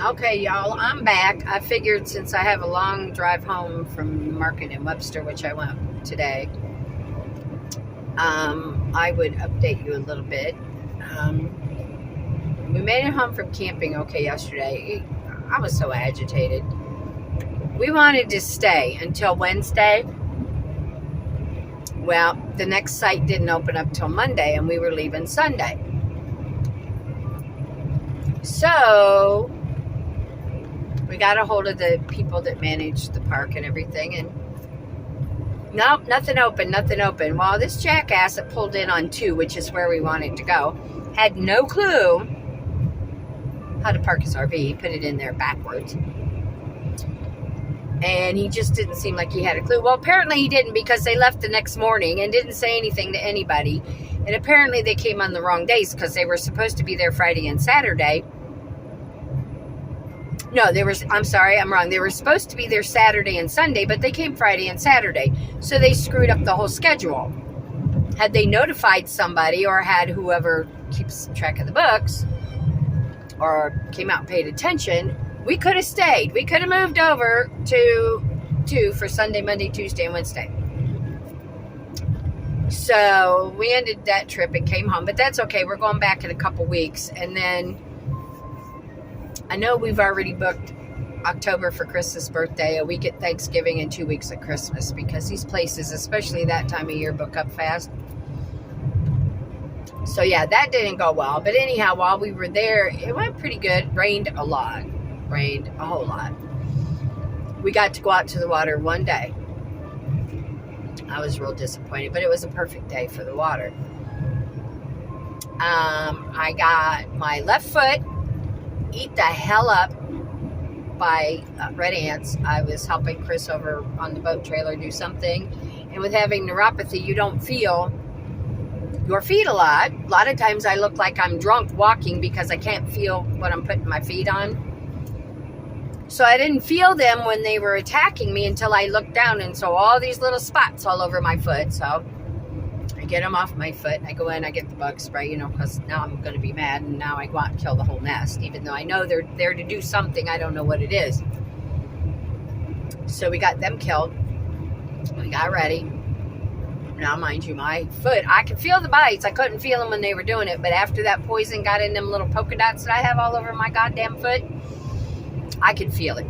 Okay, y'all, I'm back. I figured since I have a long drive home from the market in Webster, which I went today, I would update you a little bit. We made it home from camping okay yesterday. I was so agitated. We wanted to stay until Wednesday. Well, the next site didn't open up till Monday, and we were leaving Sunday. So we got a hold of the people that manage the park and everything, and nope, nothing open. Well, this jackass that pulled in on 2, which is where we wanted to go, had no clue how to park his RV. He put it in there backwards. And he just didn't seem like he had a clue. Well, apparently he didn't, because they left the next morning and didn't say anything to anybody. And apparently they came on the wrong days, because they were supposed to be there Friday and Saturday. No, I'm sorry, I'm wrong. They were supposed to be there Saturday and Sunday, but they came Friday and Saturday. So they screwed up the whole schedule. Had they notified somebody, or had whoever keeps track of the books, or came out and paid attention, we could have stayed. We could have moved over to 2 for Sunday, Monday, Tuesday, and Wednesday. So we ended that trip and came home. But that's okay. We're going back in a couple weeks. And then I know we've already booked October for Chris's birthday, a week at Thanksgiving, and 2 weeks at Christmas, because these places, especially that time of year, book up fast. So yeah, that didn't go well. But anyhow, while we were there, it went pretty good. Rained a lot. Rained a whole lot. We got to go out to the water one day. I was real disappointed, but it was a perfect day for the water. I got my left foot eat the hell up by red ants. I was helping Chris over on the boat trailer do something, and with having neuropathy, you don't feel your feet a lot. A lot of times I look like I'm drunk walking, because I can't feel what I'm putting my feet on. So I didn't feel them when they were attacking me until I looked down, and so all these little spots all over my foot. So I get them off my foot. I go in, I get the bug spray, because now I'm going to be mad, and now I go out and kill the whole nest, even though I know they're there to do something. I don't know what it is. So we got them killed. We got ready. Now, mind you, my foot, I could feel the bites. I couldn't feel them when they were doing it, but after that poison got in them little polka dots that I have all over my goddamn foot, I could feel it.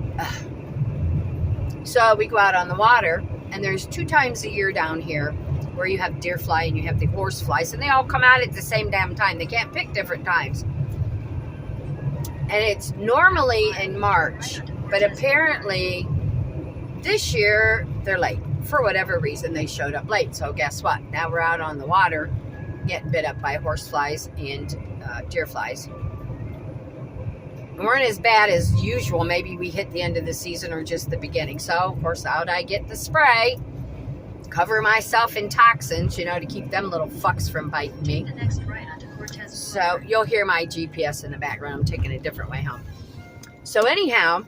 So we go out on the water, and there's 2 times a year down here where you have deer fly and you have the horse flies, and they all come out at the same damn time. They can't pick different times. And it's normally in March, but apparently this year they're late. For whatever reason, they showed up late. So guess what? Now we're out on the water getting bit up by horse flies and deer flies. We weren't as bad as usual. Maybe we hit the end of the season or just the beginning. So, of course, out I get the spray, cover myself in toxins, to keep them little fucks from biting me. So you'll hear my GPS in the background. I'm taking a different way home. So anyhow,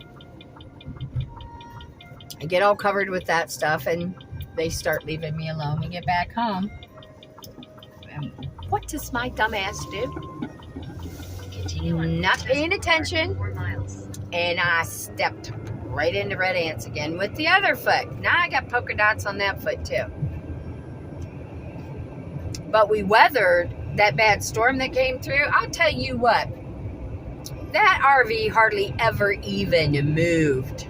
I get all covered with that stuff, and they start leaving me alone. We get back home. And what does my dumb ass do? Not paying attention, and I stepped right into red ants again with the other foot. Now I got polka dots on that foot too. But we weathered that bad storm that came through. I'll tell you what, that RV hardly ever even moved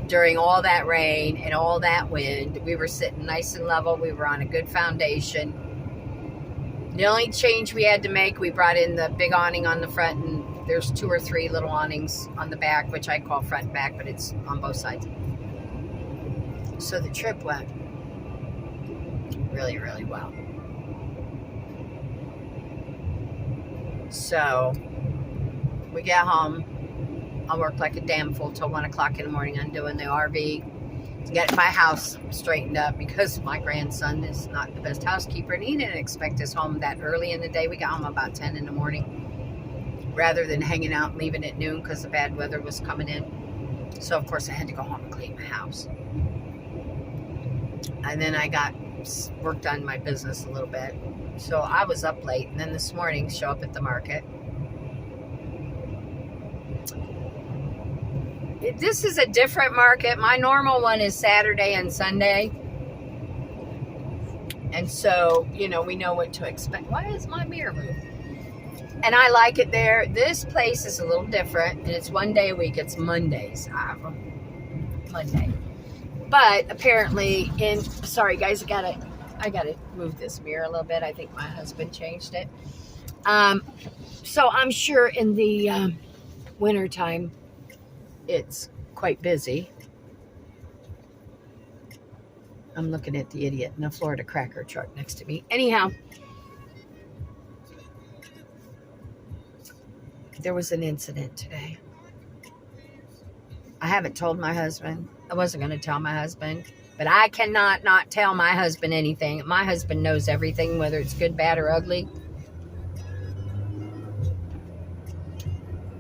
during all that rain and all that wind. We were sitting nice and level. We were on a good foundation. The only change we had to make, we brought in the big awning on the front, and there's 2 or 3 little awnings on the back, which I call front and back, but it's on both sides. So the trip went really, really well. So we get home. I worked like a damn fool till 1 o'clock in the morning undoing the RV. Get my house straightened up, because my grandson is not the best housekeeper, and he didn't expect us home that early in the day. We got home about 10 in the morning, rather than hanging out and leaving at noon, because the bad weather was coming in. So of course I had to go home and clean my house. And then I worked on my business a little bit. So I was up late, and then this morning show up at the market. This is a different market. My normal one is Saturday and Sunday. And so, you know, we know what to expect. Why is my mirror moving? And I like it there. This place is a little different, and it's one day a week. It's Mondays. Monday. But apparently sorry guys, I gotta move this mirror a little bit. I think my husband changed it. So I'm sure in the wintertime it's quite busy. I'm looking at the idiot in the Florida cracker truck next to me. Anyhow, there was an incident today. I haven't told my husband. I wasn't going to tell my husband, but I cannot not tell my husband anything. My husband knows everything, whether it's good, bad, or ugly.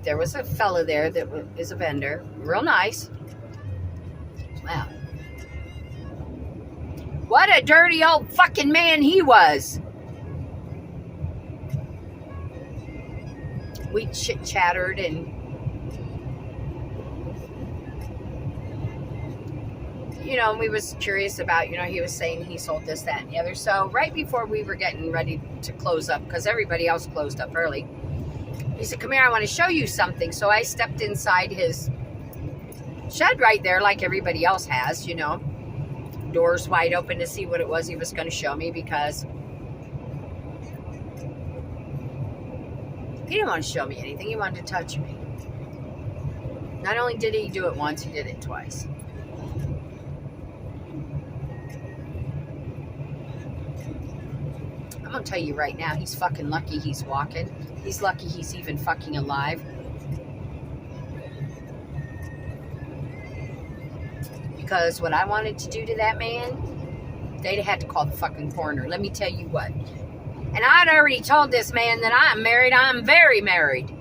There was a fella there that is a vendor. Real nice. Wow. What a dirty old fucking man he was. We chit-chattered and, you know, we was curious about, you know, he was saying he sold this, that, and the other. So right before we were getting ready to close up, because everybody else closed up early, he said, come here, I want to show you something. So I stepped inside his shed right there like everybody else has, you know. Doors wide open to see what it was he was going to show me, because he didn't want to show me anything. He wanted to touch me. Not only did he do it once, he did it twice. I'm going to tell you right now, he's fucking lucky he's walking. He's lucky he's even fucking alive. Because what I wanted to do to that man, they'd have had to call the fucking coroner. Let me tell you what. And I'd already told this man that I'm married. I'm very married.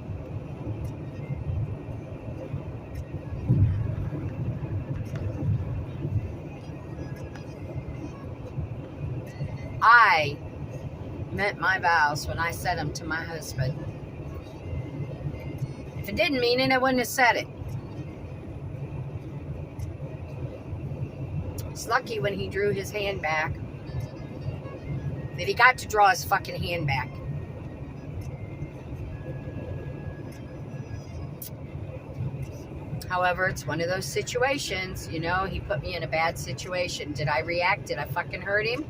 I meant my vows when I said them to my husband. If it didn't mean it, I wouldn't have said it. It's lucky when he drew his hand back that he got to draw his fucking hand back. However, it's one of those situations, you know, he put me in a bad situation. Did I react? Did I fucking hurt him?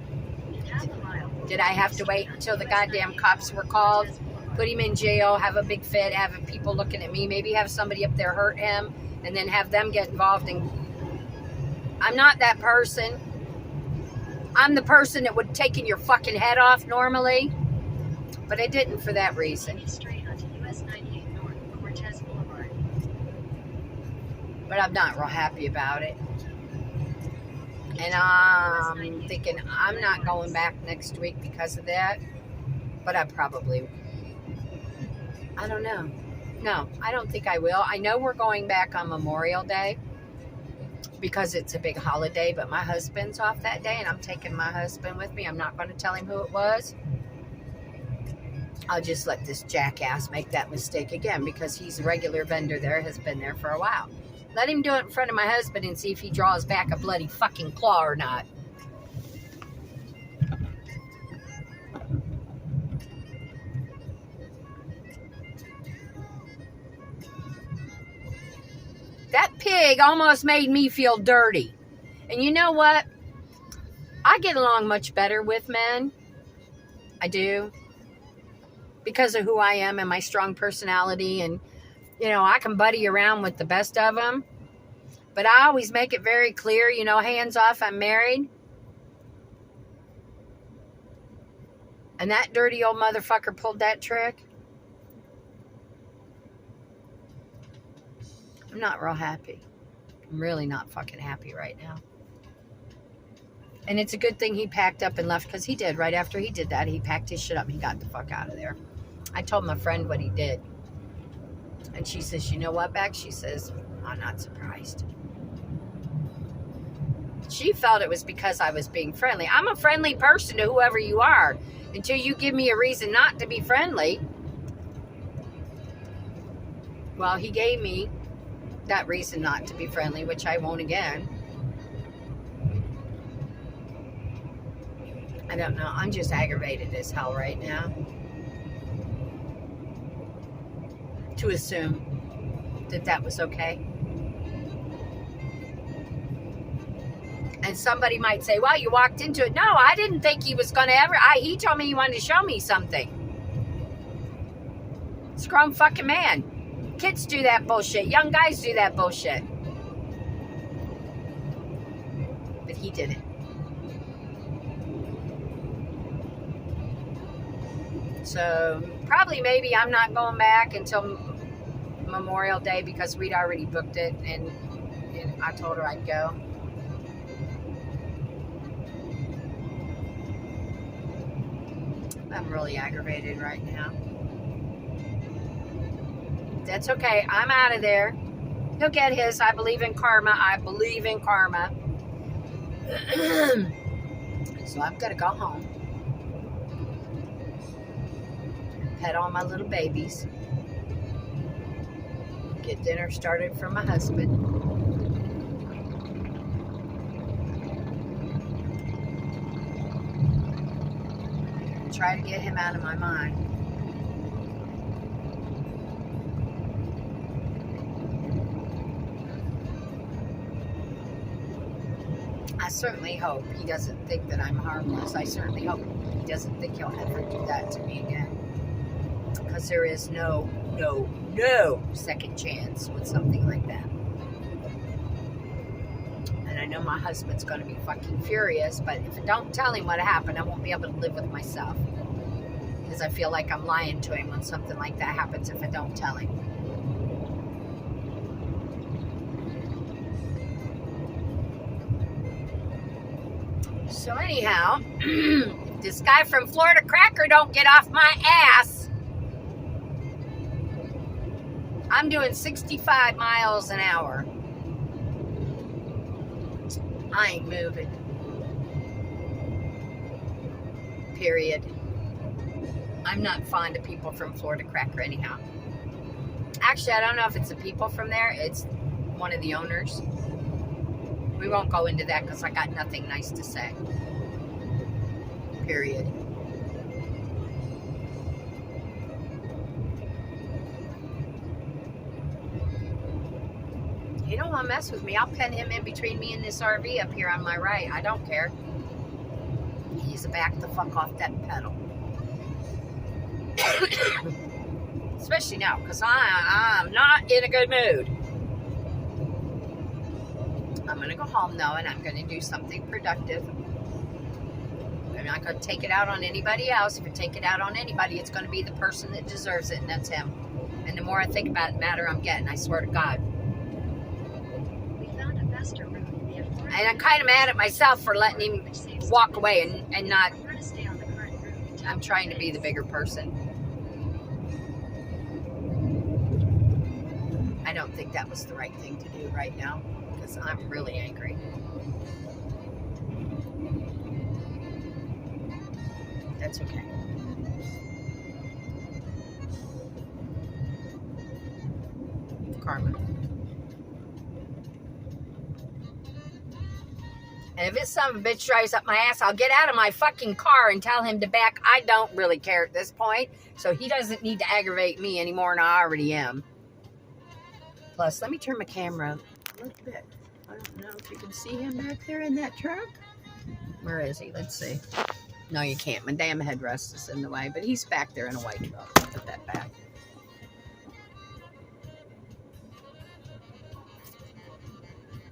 Did I have to wait until the goddamn cops were called, put him in jail, have a big fit, have people looking at me, maybe have somebody up there hurt him, and then have them get involved? And I'm not that person. I'm the person that would have taken your fucking head off normally, but I didn't for that reason. But I'm not real happy about it. And I'm thinking I'm not going back next week because of that. But I probably, I don't know. No, I don't think I will. I know we're going back on Memorial Day because it's a big holiday, but my husband's off that day and I'm taking my husband with me. I'm not going to tell him who it was. I'll just let this jackass make that mistake again because he's a regular vendor there, has been there for a while. Let him do it in front of my husband and see if he draws back a bloody fucking claw or not. That pig almost made me feel dirty. And you know what? I get along much better with men. I do. Because of who I am and my strong personality, and you know, I can buddy around with the best of them. But I always make it very clear, you know, hands off, I'm married. And that dirty old motherfucker pulled that trick. I'm not real happy. I'm really not fucking happy right now. And it's a good thing he packed up and left, because he did. Right after he did that, he packed his shit up and he got the fuck out of there. I told my friend what he did. And she says, you know what, Beck? She says, I'm not surprised. She felt it was because I was being friendly. I'm a friendly person to whoever you are. Until you give me a reason not to be friendly. Well, he gave me that reason not to be friendly, which I won't again. I don't know. I'm just aggravated as hell right now. To assume that that was okay. And somebody might say, well, you walked into it. No, I didn't think he was going to ever. He told me he wanted to show me something. It's a grown fucking man. Kids do that bullshit. Young guys do that bullshit. But he didn't. So probably maybe I'm not going back until Memorial Day because we'd already booked it and I told her I'd go. I'm really aggravated right now. That's okay. I'm out of there. He'll get his. I believe in karma. I believe in karma. So I'm going to go home. Pet all my little babies. Get dinner started for my husband. Try to get him out of my mind. I certainly hope he doesn't think that I'm harmless. I certainly hope he doesn't think he'll ever do that to me again. Because there is no second chance with something like that. And I know my husband's going to be fucking furious, but if I don't tell him what happened, I won't be able to live with myself. Because I feel like I'm lying to him when something like that happens if I don't tell him. So anyhow, this guy from Florida Cracker don't get off my ass. I'm doing 65 miles an hour. I ain't moving. Period. I'm not fond of people from Florida Cracker anyhow. Actually, I don't know if it's the people from there. It's one of the owners. We won't go into that because I got nothing nice to say. Period. He don't want to mess with me. I'll pen him in between me and this RV up here on my right. I don't care. He needs to back the fuck off that pedal. Especially now, because I'm not in a good mood. I'm going to go home, though, and I'm going to do something productive. I'm not going to take it out on anybody else. If I take it out on anybody, it's going to be the person that deserves it, and that's him. And the more I think about it, the madder I'm getting, I swear to God. And I'm kind of mad at myself for letting him walk away and not... I'm trying to be the bigger person. I don't think that was the right thing to do right now because I'm really angry. That's okay. Karma. And if this son of a bitch drives up my ass, I'll get out of my fucking car and tell him to back. I don't really care at this point, so he doesn't need to aggravate me anymore than I already am. Plus, let me turn my camera a little bit. I don't know if you can see him back there in that truck. Where is he? Let's see. No, you can't. My damn headrest is in the way, but he's back there in a white truck. I'll put that back.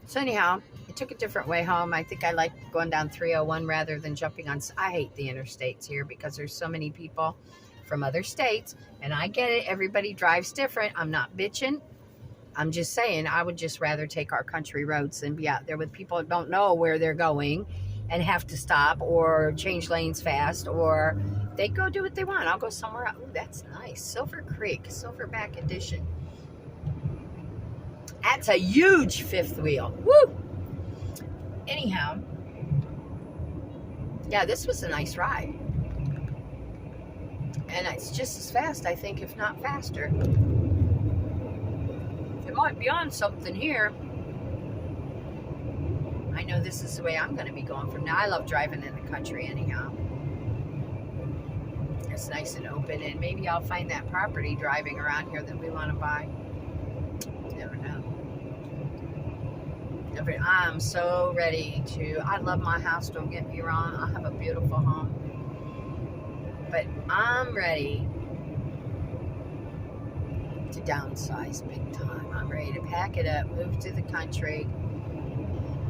So anyhow, I took a different way home. I think I like going down 301 rather than jumping on. I hate the interstates here because there's so many people from other states, and I get it. Everybody drives different. I'm not bitching. I'm just saying I would just rather take our country roads than be out there with people that don't know where they're going and have to stop or change lanes fast, or they go do what they want. I'll go somewhere else. Ooh, that's nice. Silver Creek, Silverback Edition. That's a huge fifth wheel. Woo! Anyhow, yeah, this was a nice ride. And it's just as fast, I think, if not faster. It might be on something here. I know this is the way I'm going to be going from now. I love driving in the country anyhow. It's nice and open, and maybe I'll find that property driving around here that we want to buy. Never know. I'm so ready to. I love my house, don't get me wrong. I have a beautiful home. But I'm ready to downsize big time. I'm ready to pack it up, move to the country,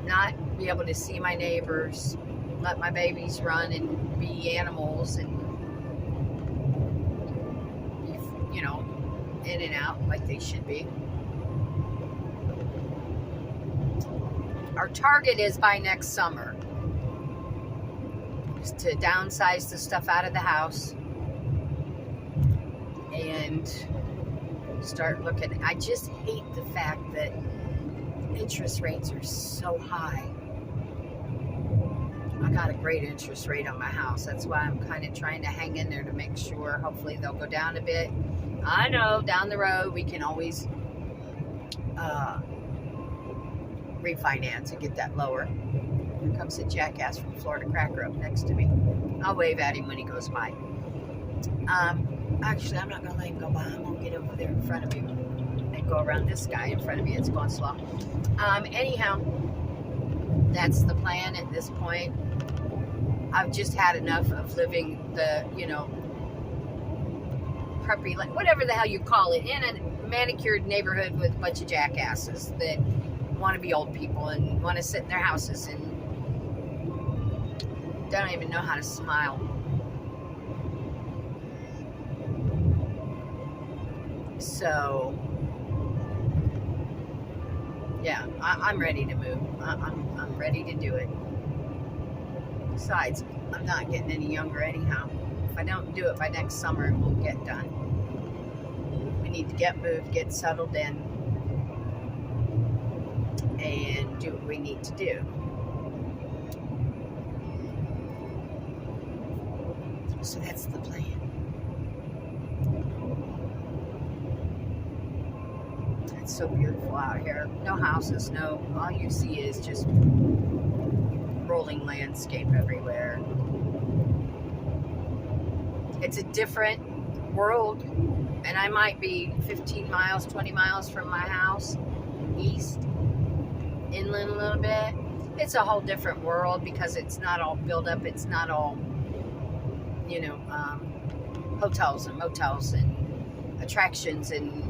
not be able to see my neighbors, let my babies run and be animals and be, you know, in and out like they should be. Our target is by next summer is to downsize the stuff out of the house and start looking. I just hate the fact that interest rates are so high. I got a great interest rate on my house. That's why I'm kind of trying to hang in there to make sure hopefully they'll go down a bit. I know down the road we can always refinance and get that lower. Here comes a jackass from Florida Cracker up next to me. I'll wave at him when he goes by. Actually, I'm not going to let him go by. I'm going to get over there in front of him and go around this guy in front of me. It's going slow. Anyhow, that's the plan at this point. I've just had enough of living the, you know, preppy, like whatever the hell you call it, in a manicured neighborhood with a bunch of jackasses that want to be old people and want to sit in their houses and don't even know how to smile. So, yeah, I'm ready to move. I'm ready to do it. Besides, I'm not getting any younger anyhow. If I don't do it by next summer, it won't get done. We need to get moved, get settled in, and do what we need to do. So that's the plan. It's so beautiful out here. No houses, no, all you see is just rolling landscape everywhere. It's a different world, and I might be 15 miles, 20 miles from my house, east, inland a little bit. It's a whole different world because it's not all built up. It's not all, you know, hotels and motels and attractions and,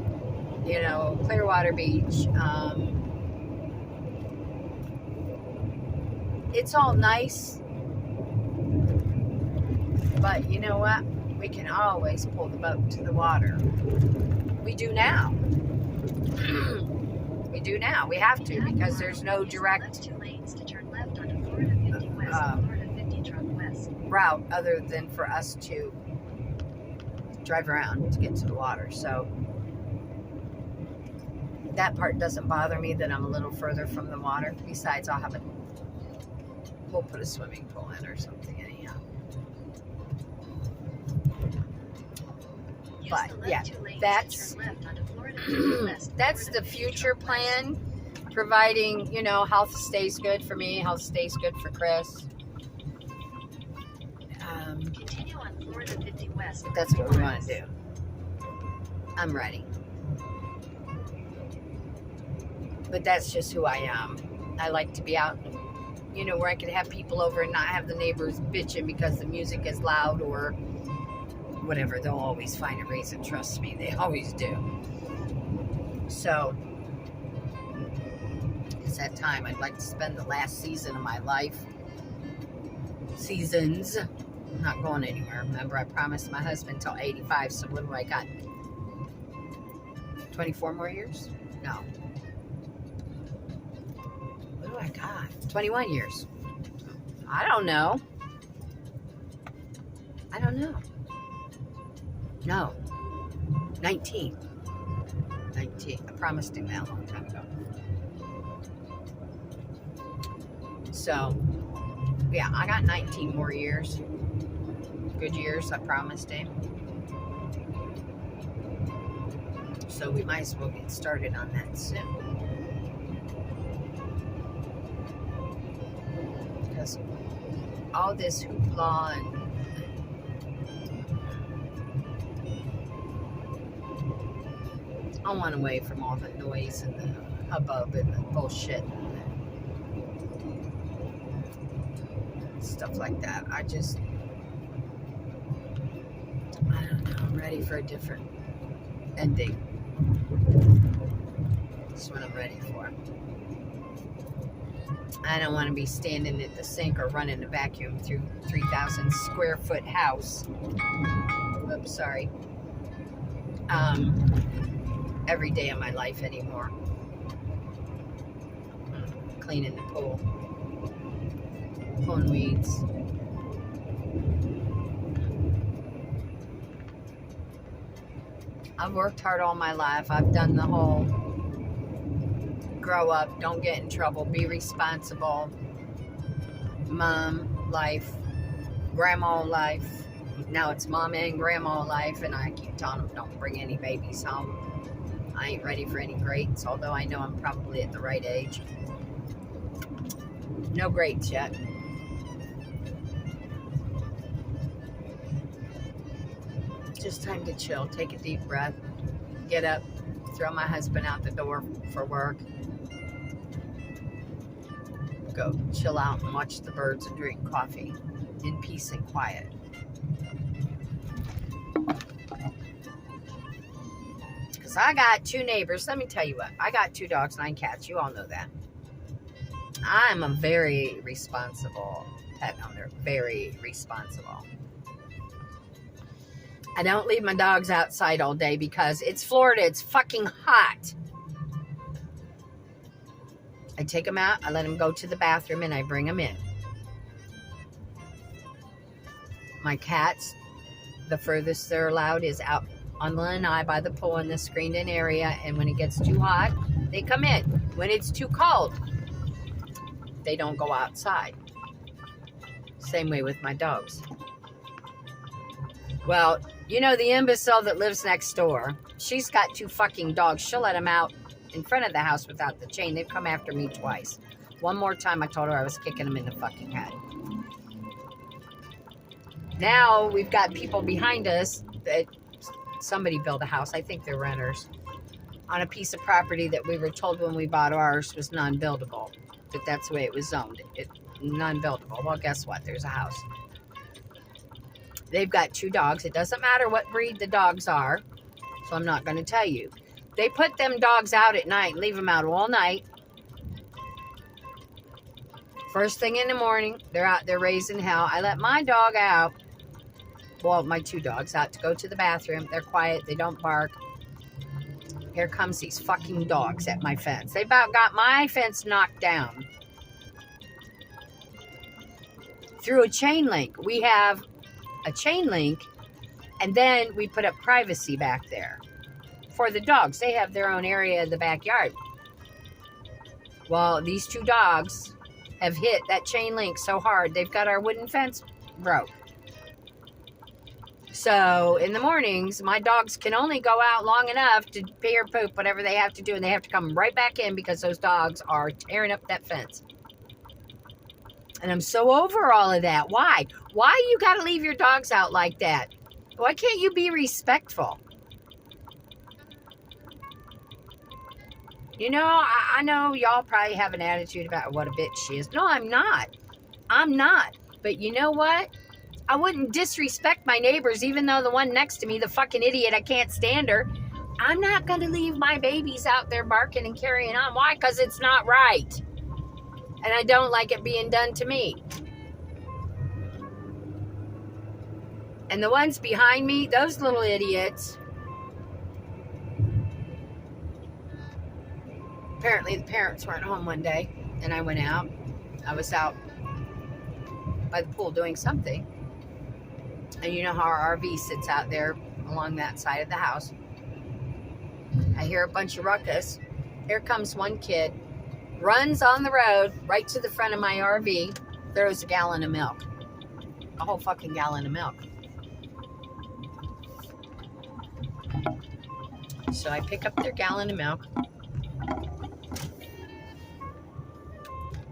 you know, Clearwater Beach. It's all nice, but you know what? We can always pull the boat to the water. We do now. We do now. We have to because there's no direct route other than for us to drive around to get to the water. So that part doesn't bother me, that I'm a little further from the water. Besides, we'll put a swimming pool in or something anyhow. But yeah, that's the future plan, providing, you know, health stays good for me, health stays good for Chris. Continue on Florida 50 West. That's what we want to do. I'm ready. But that's just who I am. I like to be out, you know, where I could have people over and not have the neighbors bitching because the music is loud or whatever. They'll always find a reason. Trust me, they always do. So it's that time. I'd like to spend the last season of my life. Seasons. I'm not going anywhere. Remember, I promised my husband till 85. So what do I got? 24 more years? No. What do I got? 21 years. I don't know. No. 19. I promised him that a long time ago. So, yeah, I got 19 more years. Good years, I promised him. So So we might as well get started on that soon. Because all this hoopla and I want away from all the noise and the hubbub and the bullshit and stuff like that. I don't know, I'm ready for a different ending. That's what I'm ready for. I don't want to be standing at the sink or running the vacuum through 3,000 square foot house. Oops, sorry. Every day of my life anymore. Cleaning the pool. Pulling weeds. I've worked hard all my life. I've done the whole grow up, don't get in trouble, be responsible, mom life, grandma life. Now it's mom and grandma life, and I keep telling them don't bring any babies home. I ain't ready for any greats, although I know I'm probably at the right age. No greats yet. Just time to chill, take a deep breath, get up, throw my husband out the door for work, go chill out and watch the birds and drink coffee in peace and quiet. Because I got 2 neighbors. Let me tell you what, I got 2 dogs, 9 cats. You all know that. I'm a very responsible pet owner. Very responsible. I don't leave my dogs outside all day because it's Florida. It's fucking hot. I take them out. I let them go to the bathroom and I bring them in. My cats, the furthest they're allowed is out on the lanai by the pool in the screened-in area. And when it gets too hot, they come in. When it's too cold, they don't go outside. Same way with my dogs. Well, you know the imbecile that lives next door, she's got 2 fucking dogs. She'll let them out in front of the house without the chain. They've come after me twice. One more time I told her I was kicking them in the fucking head. Now we've got people behind us that somebody built a house. I think they're renters. On a piece of property that we were told when we bought ours was non-buildable. That that's the way it was zoned. Non-buildable. Well, guess what? There's a house. They've got 2 dogs. It doesn't matter what breed the dogs are, so I'm not going to tell you. They put them dogs out at night, leave them out all night. First thing in the morning, they're out there raising hell. I let my dog out, well, my 2 dogs out to go to the bathroom. They're quiet. They don't bark. Here comes these fucking dogs at my fence. They about got my fence knocked down. Through a chain link. We have a chain link, and then we put up privacy back there for the dogs. They have their own area in the backyard. Well, these 2 dogs have hit that chain link so hard they've got our wooden fence broke. So in the mornings, my dogs can only go out long enough to pee or poop, whatever they have to do, and they have to come right back in because those dogs are tearing up that fence. And I'm so over all of that. Why? Why you got to leave your dogs out like that? Why can't you be respectful? You know, I know y'all probably have an attitude about what a bitch she is. No, I'm not. I'm not. But you know what? I wouldn't disrespect my neighbors, even though the one next to me, the fucking idiot, I can't stand her. I'm not going to leave my babies out there barking and carrying on. Why? Because it's not right. And I don't like it being done to me. And the ones behind me, those little idiots. Apparently the parents weren't home one day. And I went out. I was out by the pool doing something. And you know how our RV sits out there along that side of the house. I hear a bunch of ruckus. Here comes one kid. Runs on the road right to the front of my RV, throws a gallon of milk. A whole fucking gallon of milk. So I pick up their gallon of milk.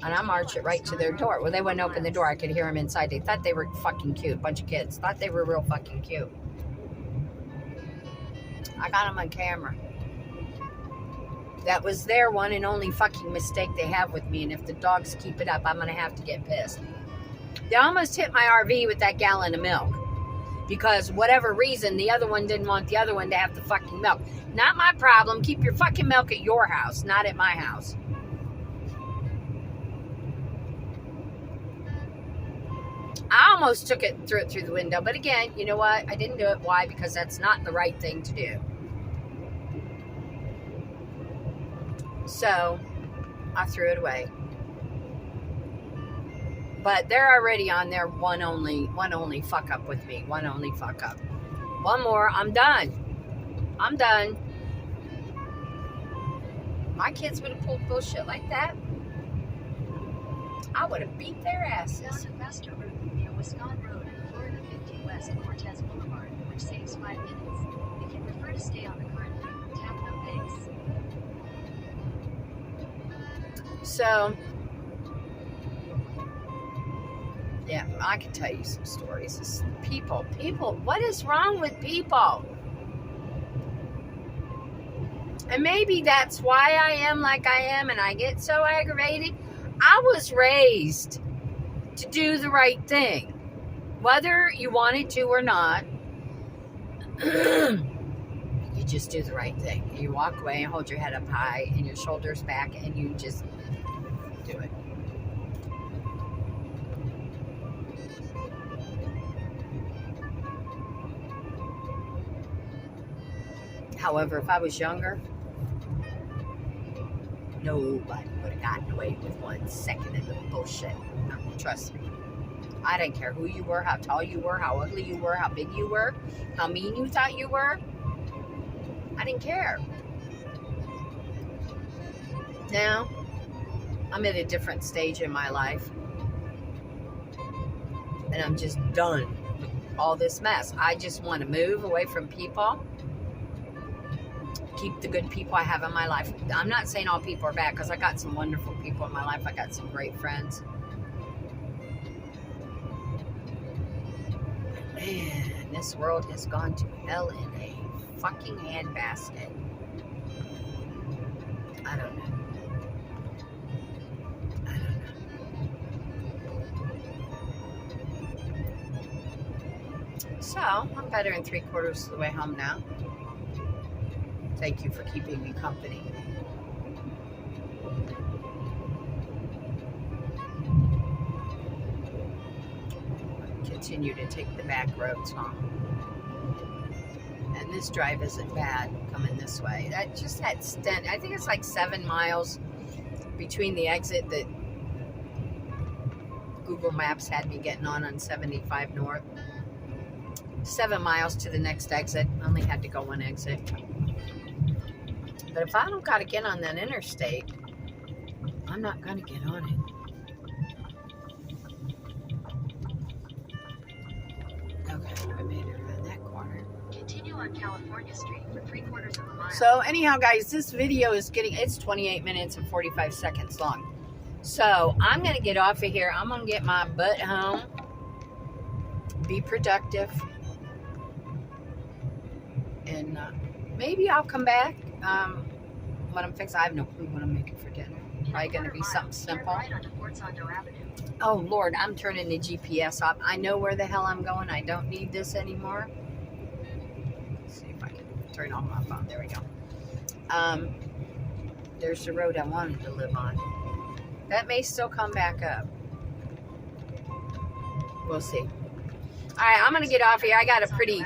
And I march it right to their door. Well, they wouldn't open the door. I could hear them inside. They thought they were fucking cute. Bunch of kids. Thought they were real fucking cute. I got them on camera. That was their one and only fucking mistake they have with me. And if the dogs keep it up, I'm going to have to get pissed. They almost hit my RV with that gallon of milk. Because whatever reason, the other one didn't want the other one to have the fucking milk. Not my problem. Keep your fucking milk at your house, not at my house. I almost threw it through the window. But again, you know what? I didn't do it. Why? Because that's not the right thing to do. So, I threw it away. But they're already on their one only fuck up with me. One only fuck up. One more, I'm done. I'm done. My kids would have pulled bullshit like that. I would have beat their asses. Down to faster route via Wisconsin Road and Florida 50 West Cortez Boulevard, which saves 5 minutes. If you prefer to stay on the current route, tap no thanks. So, yeah, I can tell you some stories. It's people, what is wrong with people? And maybe that's why I am like I am and I get so aggravated. I was raised to do the right thing. Whether you wanted to or not, you just do the right thing. You walk away and hold your head up high and your shoulders back and you just do it. However, if I was younger, nobody would have gotten away with 1 second of the bullshit. No, trust me. I didn't care who you were, how tall you were, how ugly you were, how big you were, how mean you thought you were. I didn't care. Now, I'm at a different stage in my life. And I'm just done with all this mess. I just want to move away from people. Keep the good people I have in my life. I'm not saying all people are bad because I got some wonderful people in my life. I got some great friends. Man, this world has gone to hell in a fucking handbasket. I don't know. So, I'm better than 3/4 of the way home now. Thank you for keeping me company. Continue to take the back roads home. And this drive isn't bad coming this way. That stint, I think it's like 7 miles between the exit that Google Maps had me getting on 75 North. 7 miles to the next exit. I only had to go 1 exit. But if I don't got to get on that interstate, I'm not going to get on it. Okay, I made it around that corner. Continue on California Street for 3/4 of a mile. So anyhow, guys, this video is it's 28 minutes and 45 seconds long. So I'm going to get off of here. I'm going to get my butt home. Be productive. And maybe I'll come back. What I'm fixing, I have no clue what I'm making for dinner. Probably going to be something simple. Right onto Fort Sando Avenue. Oh, Lord, I'm turning the GPS off. I know where the hell I'm going. I don't need this anymore. Let's see if I can turn off my phone. There we go. There's the road I wanted to live on. That may still come back up. We'll see. All right, I'm going to get off here. I got a pretty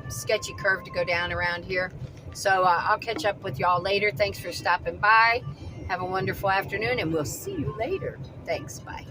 sketchy curve to go down around here. So I'll catch up with y'all later. Thanks for stopping by. Have a wonderful afternoon, and we'll see you later. Thanks. Bye.